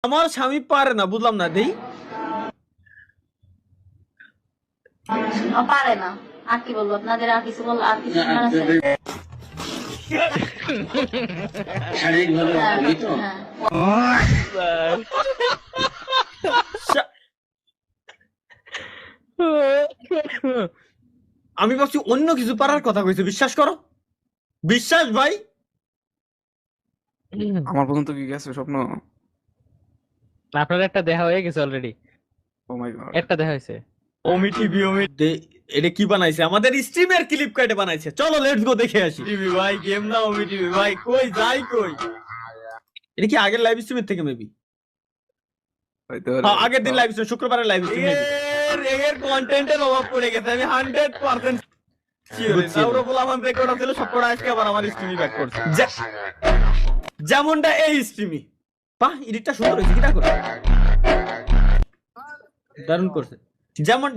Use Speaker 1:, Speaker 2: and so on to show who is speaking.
Speaker 1: আমার স্বামী পারে না, বুঝলাম না। দেই
Speaker 2: পারে না, আর কি বলবো আপনাদের, আর কিছু বল, আর কিছু শোনার আছে?
Speaker 3: শারীরিকভাবে অক্ষমই তো।
Speaker 1: আমি ভাবছি অন্য কিছু পারার কথা কইছে, বিশ্বাস করো, বিশ্বাস ভাই।
Speaker 4: আমার পর্যন্ত কি গেছে স্বপ্ন?
Speaker 5: আপনার একটা দেখা হয়ে গেছে অলরেডি,
Speaker 4: ও মাই গড।
Speaker 5: একটা দেখা হয়েছে।
Speaker 1: ওমি টিভি এটা কি বানাইছে? আমাদের স্ট্রিমের ক্লিপ কাটে বানাইছে। চলো লেটস গো দেখে আসি। টিভি ভাই গেম না, ওমি টিভি ভাই কই যাই কই। এটা কি আগের লাইভ স্ট্রিমের থেকে মেবি? হ্যাঁ, আগের দিন লাইভ স্ট্রিম, শুক্রবারের লাইভ স্ট্রিম। এর কন্টেন্টের অভাব পড়ে গেছে, আমি 100% শিওর। সাউরফুল আমার রেকর্ড ছিল, সবকটা আজকে আবার আমার স্ট্রিমই ব্যাক করছে, যেমনটা এই স্ট্রিমই। বাহ, এডিটটা সুন্দর হয়েছে, কিটা করে দারুণ করছে। যেমন